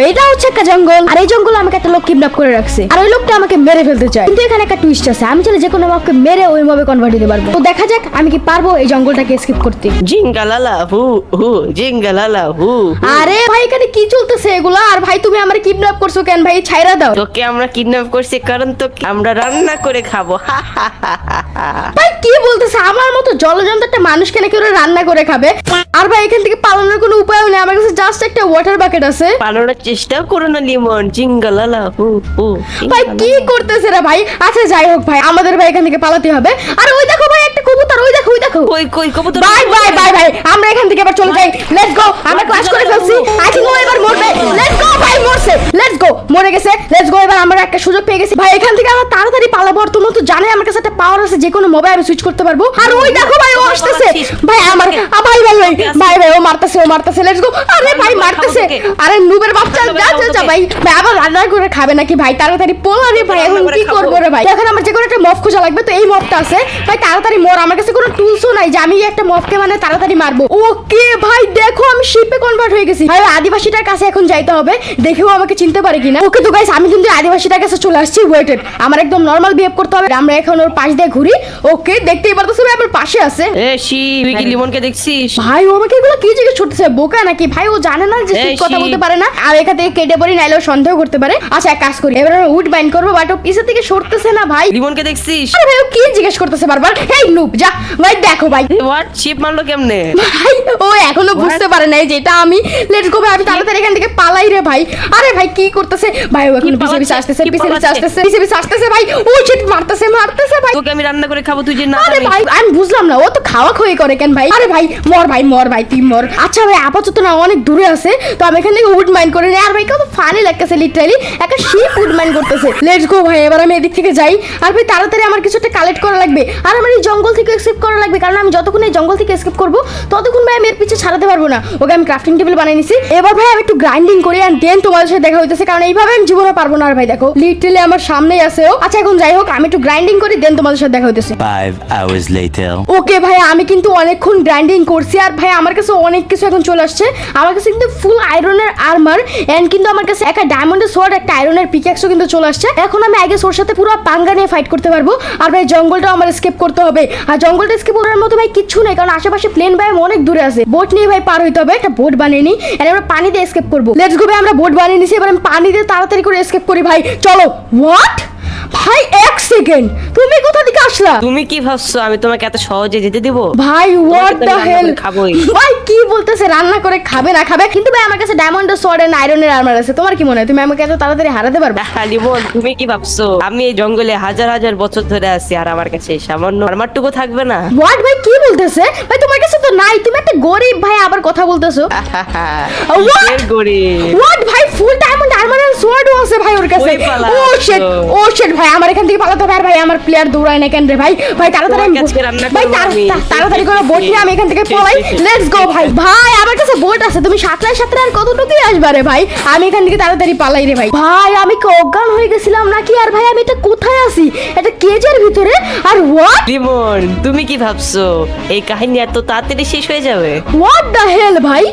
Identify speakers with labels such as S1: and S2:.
S1: এটা হচ্ছে একটা জঙ্গল, আর এই জঙ্গলে আমাকে একটা লোক কিডন্যাপ করে রাখছে, আর ওই লোকটা আমাকে মেরে ফেলতে চায়। কিন্তু এখানে একটা টুইস্ট আছে, আমি চাইলে যে কোনো মবকে মেরে ওই মবে কনভার্ট দিতে পারবো। তো দেখা যাক আমি কি পারবো এই জঙ্গলটাকে এসকেপ করতে।
S2: জিঙ্গালালা হু হু, জিঙ্গালালা হু।
S1: আরে ভাই এখানে কি চলতেছে এগুলা? আর ভাই তুমি আমারে কিডন্যাপ করছো কেন ভাই? ছাইরা দাও।
S2: তোকে আমরা কিডন্যাপ করছি কারণ তোকে আমরা রান্না করে খাবো।
S1: ভাই কি বলতেছে? আমার মতো জলজন্ত একটা মানুষকে নাকি ওরা রান্না করে খাবে? আর ভাই এখান থেকে পালানোর কোনো উপায় নেই, আমার কাছে জাস্ট একটা ওয়াটার বাকেট আছে।
S2: পালানোর চেষ্টা করো না লিমন, জিঙ্গালালা হু হু।
S1: ভাই কি করতেছে রে ভাই? আচ্ছা যাই হোক ভাই, আমাদের ভাই এখান থেকে পালাতে হবে। আর ওই দেখো ভাই একটা কবুতর, ওই দেখো ওই দেখো।
S2: কই কই কবুতর?
S1: বাই বাই বাই ভাই, আমরা এখান থেকে এবার চলে যাই। লেটস গো, আমরা ক্লাস করে ফেলছি। আই থিংক ও এবার মরবে। লেটস গো ভাই, মরছে। লেটস গো, মরে গেছে। লেটস গো, এবার আমরা একটা সুযোগ পেয়ে গেছি ভাই, এখান থেকে আমরা তাড়াতাড়ি পালাবো। আর তোমরা তো জানোই আমার কাছে একটা পাওয়ার আছে, যে কোনো মোবাইল আমি সুইচ করতে পারবো। আর ওই দেখো ভাই ও আসতেছে ভাই, আমার ভাই ভাই ভাই ভাই ও মারতেছে, ও মারতেছে। Let's go. আরে ভাই মারতেছে, আরে নুবের বাচ্চা, যা যা যা ভাই। ভাই আবার রান্না করে খাবে নাকি ভাই? তাড়াতাড়ি পোলা রে ভাই, এখন কি করবো রে ভাই? এখন আমার যে কোনো একটা মফ খোঁজা লাগবে, তো এই মফটা আছে ভাই, তাড়াতাড়ি মর। আমার কাছে কোনো টুলসও নাই যে আমি একটা মফকে মানে তাড়াতাড়ি মারবো। ওকে ভাই দেখো আমি শিপে কনভার্ট হয়ে গেছি ভাই, আদিবাসীটার কাছে এখন যাইতে হবে, দেখেও আমাকে চিনতে পারে কিনা। ওকে তো গাইস আমি কিন্তু আদিবাসীটার কাছে চলে আসছি। ওয়েটেড, আমার একদম নরমাল বিহেভ করতে হবে। আমরা এখন ওর পাশ দিয়ে ঘুরি। ওকে দেখতেই পারতেছো ভাই আমার পাশে আছে।
S2: এ শি, তুই কি লিমনকে দেখছিস?
S1: ভাই ও আমাকে এগুলো কি জিজ্ঞেস করতেছে? বোকা নাকি ভাই? ও জানে না যে
S2: এই
S1: ঠিক কথা
S2: শি।
S1: বলতে পারে না। আর এখান থেকে কেটে পড়ি, নাইলেও সন্দেহ করতে পারে। আচ্ছা এক কাজ করি, এবার আমরা উড বাইন্ড করবো, বাট ও পিছে থেকে সরতেছে না ভাই।
S2: লিমনকে দেখছিস?
S1: আরে ভাই ও কি জিজ্ঞেস করতেছে বারবার? হেই নুব যা ভাই, দেখো ভাই
S2: হোয়াট, শিপ মারলো কেমনে?
S1: ভাই ও এখনো বুঝতে পারে নাই যেটা আমি। লেটস গো ভাই, আমি তাড়াতাড়ি এখান থেকে পালাই রে ভাই। আরে ভাই কি করতেছে ভাই? ও এখন পিছে পিছে আসতেছে, পিছে পিছে আসতেছে, পিছে পিছে আসতেছে ভাই। ও শিট, মারতেছে মারতেছে ভাই।
S2: তোকে আমি রান্না করে খাবো, তুই যে না
S1: আরে
S2: পারিস।
S1: ভাই আমি বুঝলাম না, ও তো খাওয়া খই করে কেন ভাই? আরে ভাই মর ভাই, মর ভাই, তুই মর। আচ্ছা ভাই আপাতত না অনেক দূরে আছে, তো আমি এখান থেকে উড মাইন্ড করে নিই। আর ভাই কত ফানি লাগতেছে, লিটারালি একটা শিপ উড মাইন্ড করতেছে। লেটস গো ভাই, এবার আমি এদিক থেকে যাই। আর ভাই তাড়াতাড়ি আমার কিছু একটা কালেক্ট করা লাগবে, আর আমার এই জঙ্গল থেকে এসকেপ করা লাগবে, কারণ আমি যতক্ষণ এই জঙ্গল থেকে এসকেপ করবো ততক্ষণ ভাই আমি এর পিছে ছাড়াতে পারবো না। ওকে আমি ক্রাফটিং টেবিল বানিয়ে নিছি। এবার ভাই আমি একটু গ্রাইন্ডিং করি, আর দেন তোমাদের সাথে দেখা হইতেছে, কারণ এইভাবে আমি জীবনে পারবো না। আর ভাই দেখো লিটারালি আমার সামনেই আছে ও। আচ্ছা এখন যাই হোক, আমি একটু গ্রাইন্ডিং করি, দেন তোমাদের সাথে দেখা হইতেছে।
S3: 5 hours later.
S1: ওকে ভাই আমি কিন্তু অনেকক্ষণ গ্রাইন্ডিং করছি, আর ভাই আমার কাছে অনেক কিছু এখন চলে আসছে। আমার কাছে কিন্তু ফুল আয়রনের আর্মার, এন্ড কিন্তু আমার কাছে একটা ডায়মন্ডের সোয়ার্ড, একটা আয়রনের পিক্যাক্সও কিন্তু চলে আসছে। এখন আমি আগে ওর সাথে পুরো পাঙ্গা নিয়ে ফাইট করতে পারবো। আর ভাই জঙ্গলটাও আমার এসকেপ করতে হবে, আর জঙ্গলটা এসকেপ করার মতো ভাই কিচ্ছু নেই, কারণ আশেপাশে প্লেন ভাই অনেক দূরে আছে। বোট নিয়ে ভাই পার হইতে হবে, একটা বোট বানিয়ে নিই, এন্ড আমরা পানি দিয়ে এসকেপ করবো। লেটস গো ভাই, আমরা বোট বানিয়ে নিছি, এবার আমি পানি দিয়ে তাড়াতাড়ি করে এসকেপ করি ভাই। চলো। হোয়াট ভাই, এক সেকেন্ড, তুমি কোথা থেকে আসলা?
S2: তুমি কি ভাবছো আমি তোমাকে এত সহজে যেতে দিব?
S1: ভাই হোয়াট
S2: তোমাকে তো
S1: দ্য
S2: আমি রান্না
S1: হেল?
S2: করে খাবোই।
S1: ভাই কি বলতেছে রান্না করে খাবে না খাবে? কিন্তু ভাই আমার কাছে ডায়মন্ডের সোয়ার্ড এন্ড আয়রনের আর্মার আছে। তোমার কি মনে হয় তুমি আমাকে এত তাড়াতাড়ি হারাতে পারবে?
S2: লিমন তুমি কি ভাবছো আমি এই জঙ্গলে হাজার হাজার বছর ধরে আছি, আর আমার কাছে এই সামান্য আর্মারটুকু থাকবে না?
S1: হোয়াট ভাই কি বলতেছে ভাই? তোমার কাছে তো নাই, তুমি একটা গরিব ভাই, আবার কথা বলতেছো।
S2: কিসের গরিব?
S1: হোয়াট ভাই, ফুল ডায়মন্ড আর্মার এন্ড সোয়ার্ডও আছে ভাই ওর কাছে।
S2: ওই পালা।
S1: ও শিট, ও শিট ভাই, আমার এখান থেকে পালাতে হবে। আর ভাই আমার প্লেয়ার দৌড়ায় না কেন রে ভাই? ভাই তাড়াতাড়ি
S2: তোমার কাছে রান্না
S1: ভাই
S2: করবো আমি।
S1: তাড়াতাড়ি করে বোট নিয়ে আমি এখান থেকে পলাই। লেটস গো ভাই। ভাই আমার কাছে বোট আছে, তুমি সাঁতরায় সাঁতরায় আর কতটুকুই আসবা রে ভাই? আমি এখান থেকে তাড়াতাড়ি পালাই রে ভাই। ভাই আমি কি অজ্ঞান হয়ে গেছিলাম নাকি? আর ভাই আমি এটা কোথায় আছি? এটা কেজের ভিতরে? আর হোয়াট
S2: লিমন তুমি কি ভাবছো এই কাহিনী এত তাড়াতাড়ি শেষ হয়ে যাবে?
S1: হোয়াট দ্য হেল ভাই?